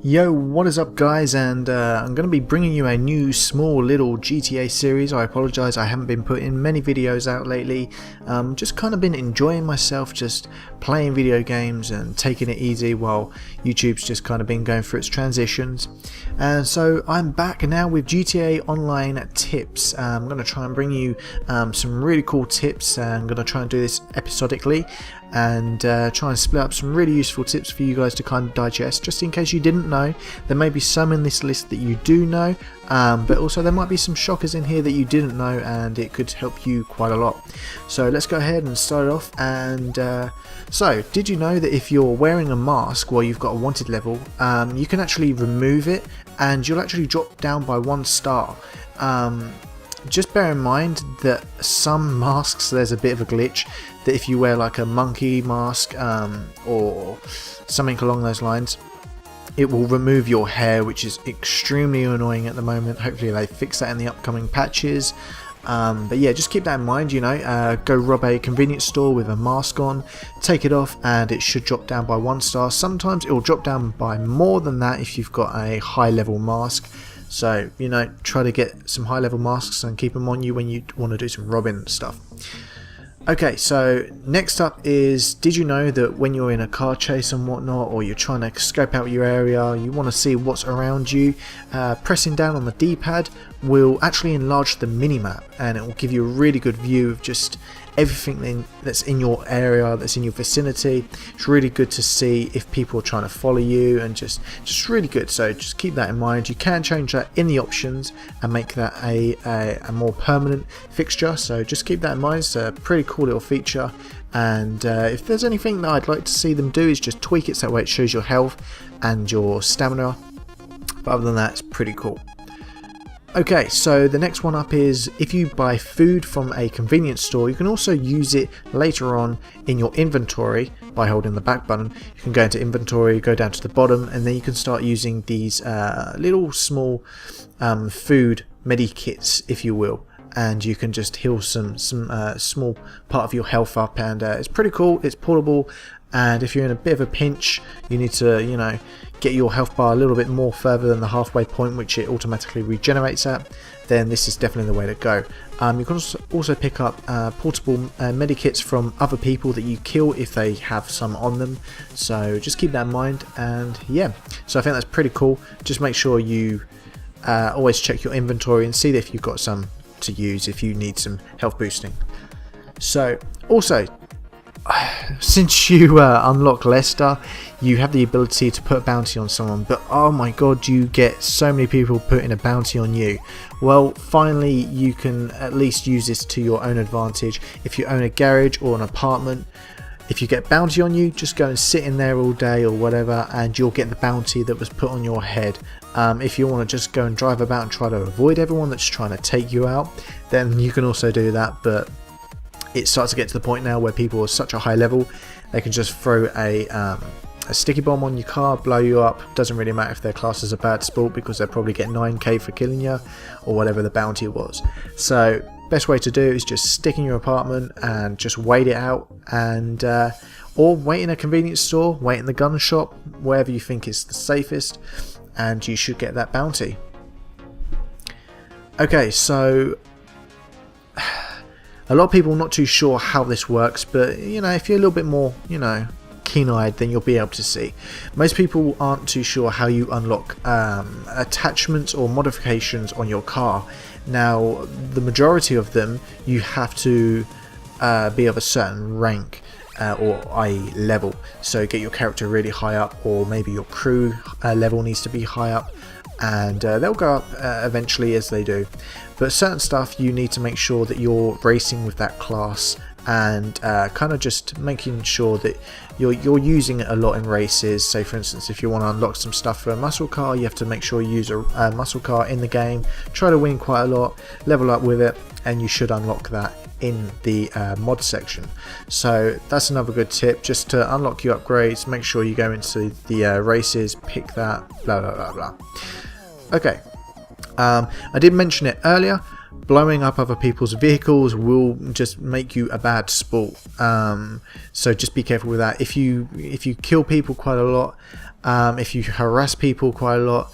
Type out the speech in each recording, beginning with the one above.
Yo, what is up guys, and I'm going to be bringing you a new small little GTA series. I apologise, I haven't been putting many videos out lately. Just kind of been enjoying myself, just playing video games and taking it easy while YouTube's just kind of been going through its transitions. And so I'm back now with GTA Online tips. I'm going to try and bring you some really cool tips. I'm going to try and do this episodically and try and split up some really useful tips for you guys to kind of digest, just in case you didn't know. There may be some in this list that you do know, but also there might be some shockers in here that you didn't know, and it could help you quite a lot. So let's go ahead and start it off. And so did you know that if you're wearing a mask while you've got a wanted level, you can actually remove it and you'll actually drop down by 1 star. Just bear in mind that some masks, there's a bit of a glitch, that if you wear like a monkey mask or something along those lines, it will remove your hair, which is extremely annoying at the moment. Hopefully they fix that in the upcoming patches. But yeah, just keep that in mind, you know. Go rob a convenience store with a mask on, take it off, and it should drop down by 1 star. Sometimes it will drop down by more than that if you've got a high level mask. So, you know, try to get some high level masks and keep them on you when you want to do some robbing stuff. Okay, so next up is, did you know that when you're in a car chase and whatnot, or you're trying to scope out your area, you want to see what's around you, pressing down on the D-pad will actually enlarge the minimap, and it will give you a really good view of just everything that's in your area, that's in your vicinity. It's really good to see if people are trying to follow you, and just really good. So just keep that in mind. You can change that in the options and make that a more permanent fixture, so just keep that in mind. It's a pretty cool little feature, and if there's anything that I'd like to see them do is just tweak it so that way it shows your health and your stamina, but other than that it's pretty cool. Okay, so the next one up is, if you buy food from a convenience store, you can also use it later on in your inventory by holding the back button. You can go into inventory, go down to the bottom, and then you can start using these little small food medikits, if you will, and you can just heal some small part of your health up, and it's pretty cool. It's portable, and if you're in a bit of a pinch, you need to, you know, get your health bar a little bit more further than the halfway point, which it automatically regenerates at, then this is definitely the way to go. You can also pick up portable medikits from other people that you kill if they have some on them, so just keep that in mind. And yeah, so I think that's pretty cool. Just make sure you always check your inventory and see if you've got some to use if you need some health boosting. So also, since you unlock Lester, you have the ability to put a bounty on someone, but oh my god, you get so many people putting a bounty on you. Well, finally you can at least use this to your own advantage. If you own a garage or an apartment, if you get bounty on you, just go and sit in there all day or whatever, and you'll get the bounty that was put on your head. If you want to just go and drive about and try to avoid everyone that's trying to take you out, then you can also do that, but it starts to get to the point now where people are such a high level, they can just throw a sticky bomb on your car, blow you up. Doesn't really matter if their class is a bad sport, because they'll probably get 9k for killing you, or whatever the bounty was. So best way to do is just stick in your apartment and just wait it out, and or wait in a convenience store, wait in the gun shop, wherever you think is the safest, and you should get that bounty. Okay, so a lot of people are not too sure how this works, but you know, if you're a little bit more, you know, keen-eyed, then you'll be able to see. Most people aren't too sure how you unlock attachments or modifications on your car. Now, the majority of them, you have to be of a certain rank, or i.e. level. So get your character really high up, or maybe your crew level needs to be high up, and they'll go up eventually as they do. But certain stuff you need to make sure that you're racing with that class, and kind of just making sure that you're using it a lot in races. Say for instance, if you want to unlock some stuff for a muscle car, you have to make sure you use a muscle car in the game, try to win quite a lot, level up with it, and you should unlock that in the mod section. So that's another good tip, just to unlock your upgrades. Make sure you go into the races, pick that, blah blah blah blah. Okay, I did mention it earlier, blowing up other people's vehicles will just make you a bad sport. So just be careful with that. If you kill people quite a lot, if you harass people quite a lot,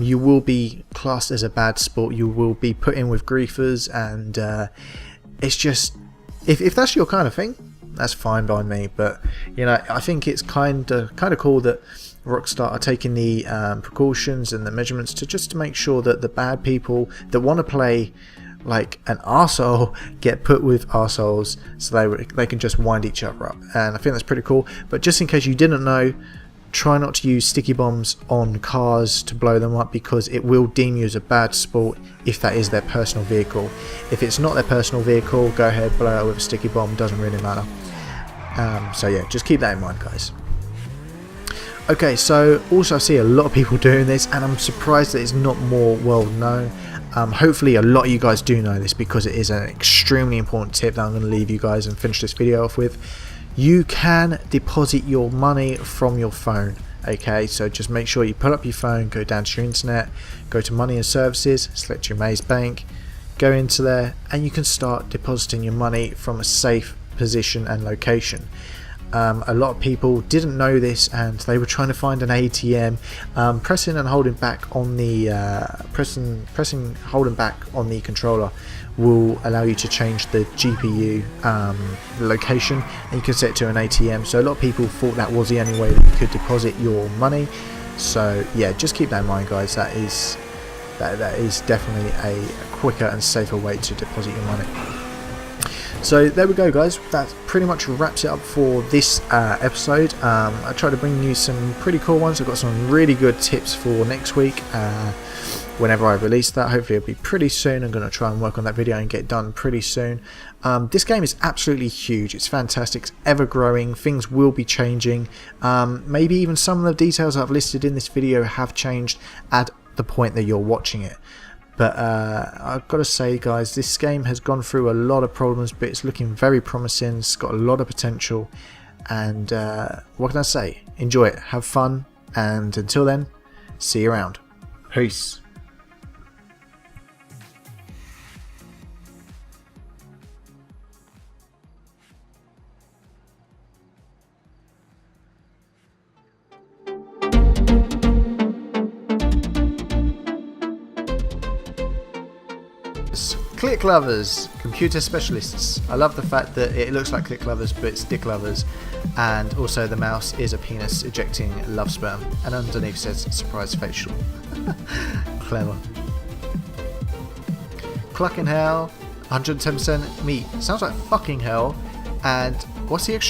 you will be classed as a bad sport. You will be put in with griefers, and it's just, if that's your kind of thing, that's fine by me. But you know, I think it's kind of cool that Rockstar are taking the precautions and the measurements to make sure that the bad people that want to play like an arsehole get put with arseholes, so they can just wind each other up. And I think that's pretty cool. But just in case you didn't know, try not to use sticky bombs on cars to blow them up, because it will deem you as a bad sport if that is their personal vehicle. If it's not their personal vehicle, go ahead, blow it up with a sticky bomb, doesn't really matter. So yeah, just keep that in mind, guys. Okay, so also I see a lot of people doing this, and I'm surprised that it's not more well known. Hopefully a lot of you guys do know this, because it is an extremely important tip that I'm going to leave you guys and finish this video off with. You can deposit your money from your phone. Okay, so just make sure you pull up your phone, go down to your internet, go to money and services, select your Maze Bank, go into there, and you can start depositing your money from a safe position and location. A lot of people didn't know this, and they were trying to find an ATM. Pressing and holding back on the holding back on the controller will allow you to change the GPU location, and you can set it to an ATM. So a lot of people thought that was the only way that you could deposit your money. So yeah, just keep that in mind, guys. That is definitely a quicker and safer way to deposit your money. So there we go, guys. That pretty much wraps it up for this episode. I tried to bring you some pretty cool ones. I've got some really good tips for next week. Whenever I release that, hopefully it'll be pretty soon. I'm going to try and work on that video and get it done pretty soon. This game is absolutely huge. It's fantastic. It's ever growing. Things will be changing. Maybe even some of the details I've listed in this video have changed at the point that you're watching it. But I've got to say, guys, this game has gone through a lot of problems, but it's looking very promising. It's got a lot of potential, and what can I say? Enjoy it, have fun, and until then, see you around. Peace. Click lovers, computer specialists. I love the fact that it looks like click lovers, but it's dick lovers, and also the mouse is a penis ejecting love sperm, and underneath says surprise facial. Clever. Clucking hell, 110% meat. Sounds like fucking hell. And what's the extra?